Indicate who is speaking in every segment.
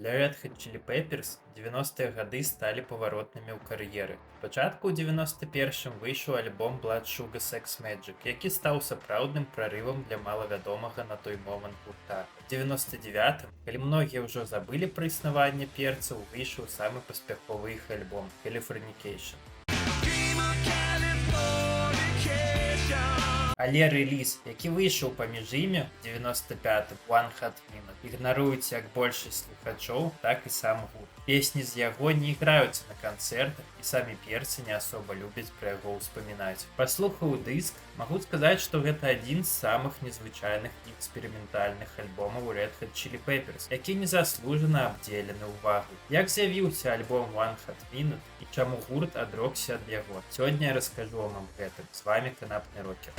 Speaker 1: Для Red Hot Chili Peppers 90-е гады сталі паваротнымі ў кар'еры. Спачатку ў 91-м выйшаў альбом Blood Sugar Sex Magic, які стаў сапраўдным прарывам для малавядомага на той момант гурта. У 99-м, калі многія ўжо забылі пра існаванне перцаў, выйшаў самы паспяховы іх альбом Californication. Але рэліз, які выйшаў паміж імі у 95-м One Hot Minute, ігнаруюць як большасць слухачоў, так і сам гурт. Песні з яго не іграюцца на канцэртах, і самі перцы не асоба любяць пра яго ўспамінаць. Паслухаў дыск, магу сказаць, што гэта адзін з самых незвычайных і эксперыментальных альбомаў Red Hot Chili Peppers, які незаслужана абдзелены ўвагу. Як з'явіўся альбом One Hot Minute і чаму гурт адрокся ад яго? Сёння я раскажу вам аб гэтым. З вами Канапны Рокер.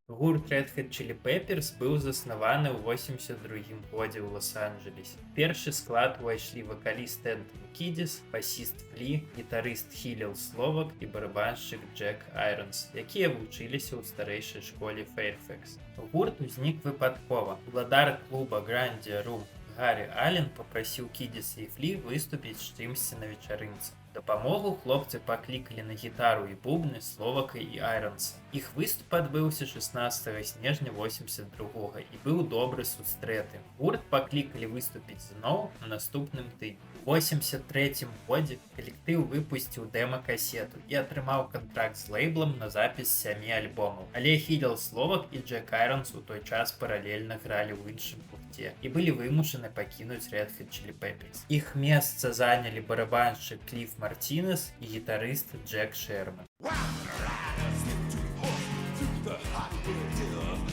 Speaker 1: Гурт Red Hot Chili Peppers быў заснаваны ў 82-м годзе ў Лос-Анджелесе. Першы склад увайшлі вакаліст Энтоні Кідзіс, басіст Флі, гітарыст Хілел Словак і барабаншчык Джек Айронс, якія вучыліся ў старэйшай школе Фэйрфэкс. Гурт узнік выпадкова. Уладар клуба Грандія Рум Гаррі Аллен папрасіў Кідзіса і Флі выступіць з чымсьці на вечарынцы. Дапамогу хлопцы паклікалі на гітару і бубны Словака і Айронса. Іх выступ адбыўся 16 снежня 82-го і быў добры сустрэты. Гурт паклікалі выступіць зноў на наступным тыдні. У 83-м годзе калектыў выпусціў дэма-касету і атрымаў кантракт з лейблам на запіс 7 альбомаў. Але Хілел Словак і Джек Айронс у той час паралельна гралі ў іншым гурце і былі вымушаны пакінуць Red Hot Chili Peppers. Іх месца занялі барабаншчык Кліф Мартинес і гітарыст Джек Шерман.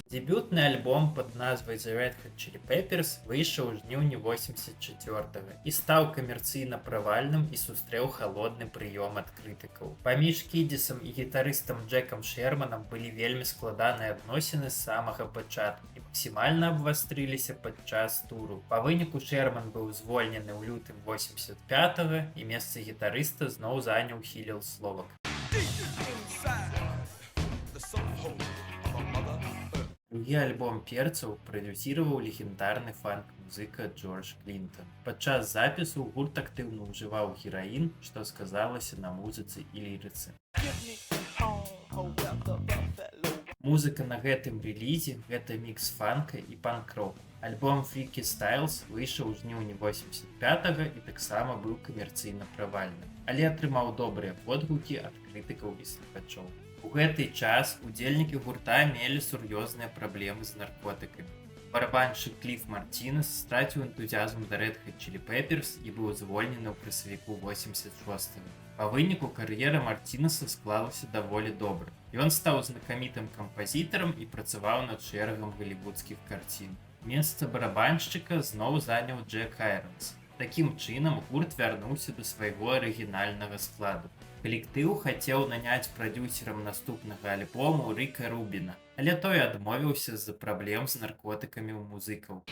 Speaker 1: Дебютны альбом пад назвай The Red Hot Chili Peppers выйшаў у жніўні 84-го і стаў камерцыйна правальным і сустрэў халодны прыём ад крытыкаў. Паміж Кідзісам і гітарыстам Джекам Шерманам былі вельмі складаныя адносіны з самага пачатку і максімальна абвастрыліся падчас туру. Па выніку Шерман быў звольнены ў лютым 85-го і месца гітарыста зноў заняў Хілел Словак. Другі альбом перцаў прадзюсіраваў легендарны фанк-музыка Джордж Клінтон. Падчас запісу гурт актыўна ўжываў гераін, што сказалася на музыцы і лірыцы. Музыка на гэтым рэлізе – гэта мікс фанка і панк-року. Альбом Freaky Styles выйшаў у жніўні 85-го і таксама быў камерцыйна правальным, але атрымаў добрыя водгукі ад крытыкаў і слухачоў. У гэты час удзельнікі гурта мелі сур'ёзныя праблемы з наркотыкамі. Барабаншчык Кліф Мартинес страціў энтузіазм да Red Hot Chili Peppers і быў звольнены ў красавіку 86-го. Па выніку кар'ера Мартинеса склалася даволі добра. Ён стаў знакамітым кампазітарам і працаваў над шэрагам галівудскіх карцін. Месца барабаншчыка зноў заняў Джек Айронс. Такім чынам гурт вярнуўся да свайго арыгінальнага складу. Калектыў хацеў наняць прадзюсерам наступнага альбому Рыка Рубіна, але той адмовіўся з-за праблем з наркотыкамі ў музыкаў.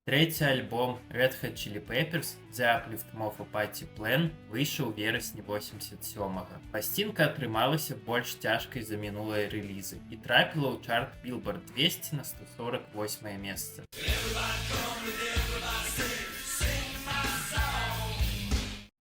Speaker 1: Трэці альбом Red Hot Chili Peppers The Uplift Mofo Party Plan выйшаў у верасні 87-го. Пласцінка атрымалася больш цяжкай за мінулыя рэлізы і трапіла ў чарт Billboard 200 на 148-е месца.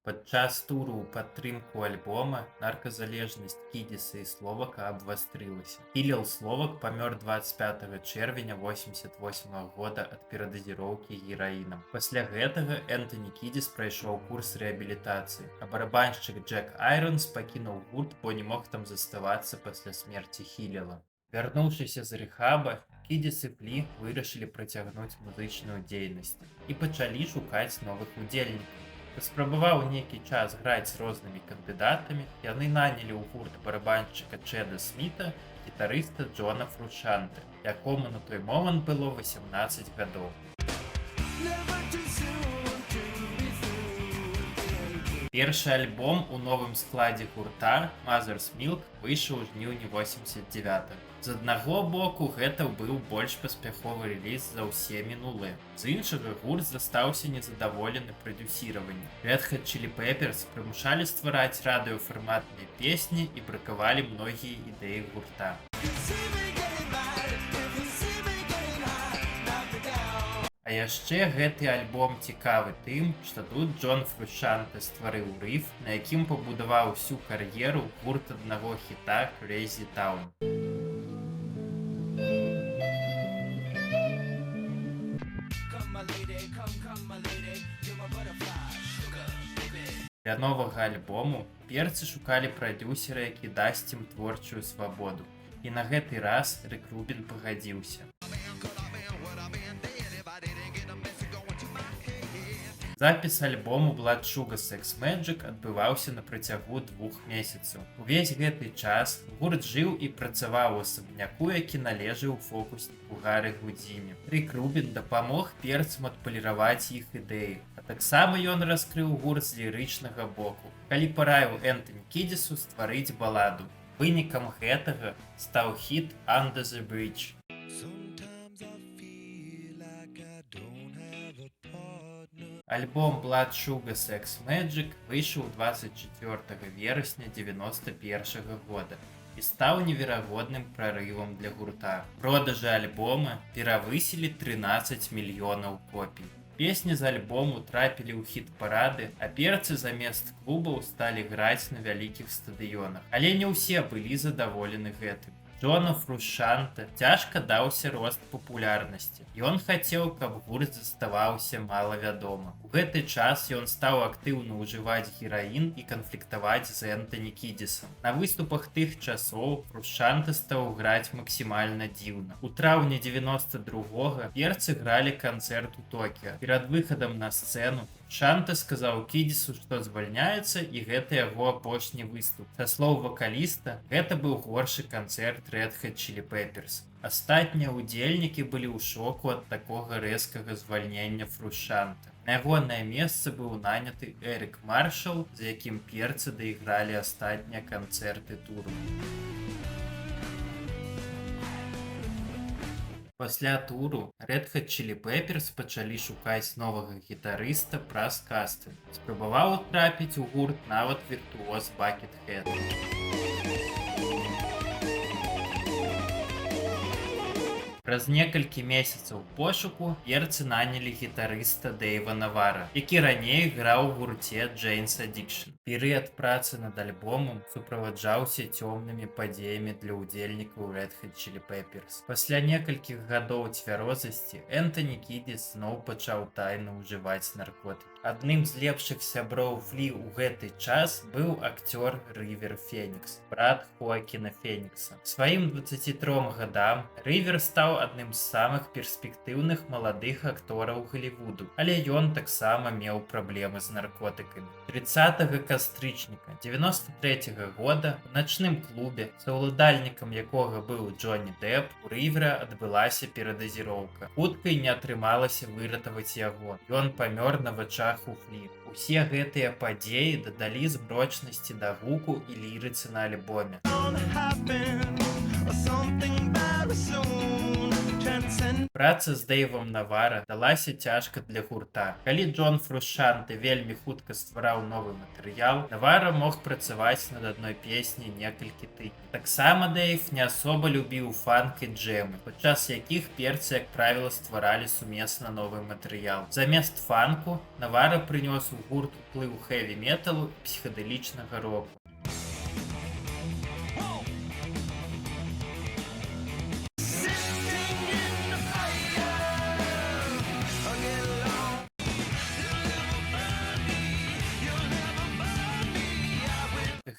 Speaker 1: Падчас туру ў падтрымку альбома нарказалежнасць Кідзіса і Словака абвастрылася. Хілел Словак памёр 25 чэрвеня 88-го года ад перадазіроўкі гераінам. Пасля гэтага Энтоні Кідзіс прайшоў курс рэабілітацыі, а барабаншчык Джек Айронс пакінуў гурт, бо не мог там заставацца пасля смерці Хілела. Вярнуўшыся з рэхаба, Кідзіс і Флі вырашылі працягнуць музычную дзейнасць і пачалі шукаць новых удзельнікаў. Паспрабаваў нейкі час граць з рознымі кандыдатамі, яны нанялі ў гурт барабаншчыка Чэда Сміта, гітарыста Джона Фрушанте, якому на той момант было 18 гадоў. Першы альбом у новым складзе гурта Mother's Milk выйшаў у жніўні 89. З аднаго боку, гэта быў больш паспяховы рэліз за ўсе мінулыя. З іншага, гурт застаўся незадаволены прадюсіраваннем. Red Hot Chili Peppers прымушалі ствараць радыёфарматныя песні і бракавалі многія ідэі гурта. А яшчэ гэты альбом цікавы тым, што тут Джон Фрушанте стварыў рыф, на якім пабудаваў усю кар'еру гурт аднаго хіта Crazy Town. Для новага альбому перцы шукалі прадюсера, які дасць ім творчую свабоду. І на гэты раз Рик Рубін пагадзіўся. Запіс альбому Blood Sugar Sex Magic адбываўся на працягу 2 месяцаў. Увесь гэты час гурт жыў і працаваў у асабняку, які належаў фокусніку Гары Гудзіне. Рик Рубін дапамог перцам адпаліраваць іх ідэі, а таксама ён раскрыў гурт з лірычнага боку, калі параіў Энтані Кідзісу стварыць баладу. Вынікам гэтага стаў хіт Under the Bridge. Альбом Blood Sugar Sex Magic выйшаў 24 верасня 91 года і стаў неверагодным прарывам для гурта. Продажы альбома перавысілі 13 мільёнаў копій. Песні з альбому трапілі ў хіт-парады, а перцы замест клубаў сталі граць на вялікіх стадыёнах. Але не ўсе былі задаволены гэтым. Джону Фрушанте цяжка даўся рост папулярнасці. Ён хацеў, каб гурт заставаўся малавядомым. У гэты час ён стаў актыўна ўжываць гераін і канфліктаваць з Энтані Кідзісам. На выступах тых часоў Фрушанте стаў граць максімальна дзіўна. У траўні 92-го перцы гралі канцэрт у Токіа. Перад выхадам на сцэну Фрушанте сказаў Кідзісу, што звальняецца, і гэта яго апошні выступ. Са слоў вакаліста, гэта быў горшы канцэрт Red Hot Chili Peppers. Астатнія ўдзельнікі былі ў шоку ад такога рэзкага звальнення Фрушанте. На ягонае месца быў наняты Эрік Маршал, за якім перцы дайгралі астатнія канцэрты туру. Пасля туру Red Hot Chili Peppers пачалі шукаць новага гітарыста праз кастынг. Спрабаваў трапіць у гурт нават віртуоз Бакетхед. Праз некалькі месяцаў пошуку перцы нанялі гітарыста Дэйва Навара, які раней граў у гурце Jane's Addiction. Перыяд працы над альбомам суправаджаўся цёмнымі падзеямі для ўдзельнікаў Red Hot Chili Peppers. Пасля некалькіх гадоў цвярозасці Энтані Кідзіс зноў пачаў тайна ўжываць наркотыкі. Адным з лепшых сяброў Флі ў гэты час быў акцёр Рывер Фенікс, брат Хоакіна Фенікса. Сваім 23 гадам Рывер стаў адным з самых перспектыўных маладых актораў Галівуду, але ён таксама меў праблемы з наркотыкамі. 30 кастрычніка 93 года у начным клубе, саўладальнікам якога быў Джонні Дэп, у Рывера адбылася перадазіроўка. Хутка не атрымалася выратаваць яго. Ён памёр на вачах у Флі. Усе гэтыя падзеі дадалі змрочнасці да гуку і лірыцы на альбоме. Праца з Дэйвам Навара далася цяжка для гурта. Калі Джон Фрушанте вельмі хутка ствараў новы матэрыял, Навара мог працаваць над адной песняй некалькі тыдняў. Таксама Дэйв не асоба любіў фанк і джэмы, падчас якіх перцы, як правіла, стваралі сумесна новы матэрыял. Замест фанку Навара прынёс у гурт уплыў хэві-металу і псіхадэлічнага року.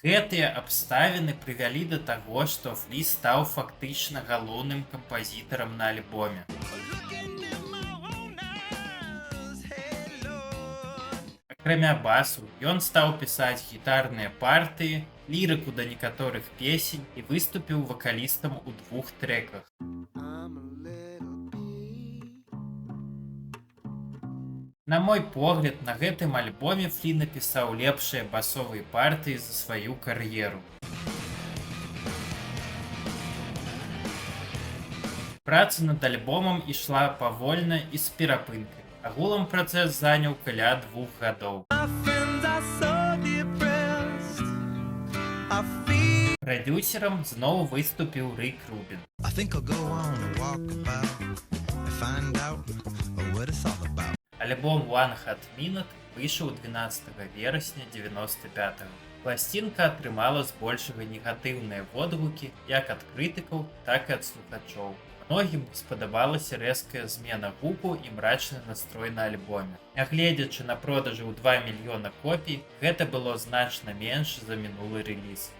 Speaker 1: Гэтыя абставіны прывялі да таго, што Флі стаў фактычна галоўным кампазітарам на альбоме. Акрамя басу, ён стаў пісаць гітарныя партыі, лірыку да некаторых песень і выступіў вакалістам у 2 трэках. На мой погляд, на гэтым альбоме Флі напісаў лепшыя басовыя партыі за сваю кар'еру. Праца над альбомам ішла павольна і з перапынкай. Агулам працэс заняў каля 2 гадоў. Прадюсерам зноў выступіў Рик Рубін. Альбом One Hot Minute выйшаў 12 верасня 95-го. Пласцінка атрымала збольшага негатыўныя водгукі як ад крытыкаў, так і ад слухачоў. Многім спадабалася рэзкая змена гуку і мрачны настрой на альбоме. Нягледзячы на продажы ў 2 мільёна копій, гэта было значна менш за мінулы рэліз.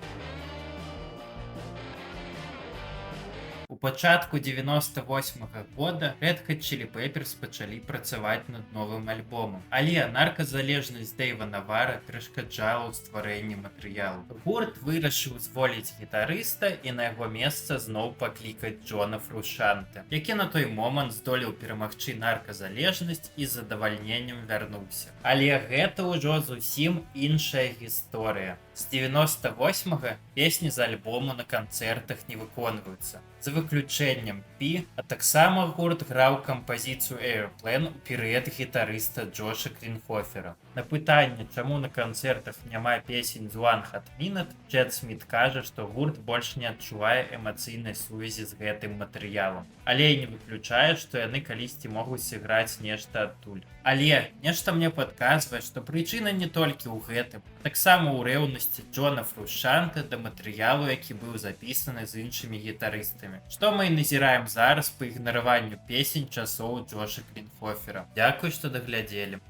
Speaker 1: У пачатку 98-го года Red Hot Chili Peppers пачалі працаваць над новым альбомам, але нарказалежнасць Дэйва Навара перашкаджала ў стварэнні матэрыялу. Гурт вырашыў зволіць гітарыста і на яго месца зноў паклікаць Джона Фрушанте, які на той момант здолеў перамагчы нарказалежнасць і з задавальненнем вярнуўся. Але гэта ўжо зусім іншая гісторыя. З 98-го песні з альбому на канцэртах не выконваюцца, за выключэннем Пі, а таксама гурт граў кампазіцыю Airplane ў перыяд гітарыста Джоша Клінхофера. На пытанне, чаму на канцэртах няма песень з One Hot Minute, Чэд Сміт кажа, што гурт больш не адчувае эмацыйнай сувязі з гэтым матэрыялам. Але і не выключае, што яны калісьці могуць сыграць нешта адтуль. Але нешта мне падказвае, што прычына не толькі ў гэтым, а таксама ў рэўнасці Джона Фрушанте да матэрыялу, які быў запісаны з іншымі гітарыстамі. Што мы і назіраем зараз па ігнараванню песень часоў Джоша Клінхофера. Дзякуй, што даглядзелі.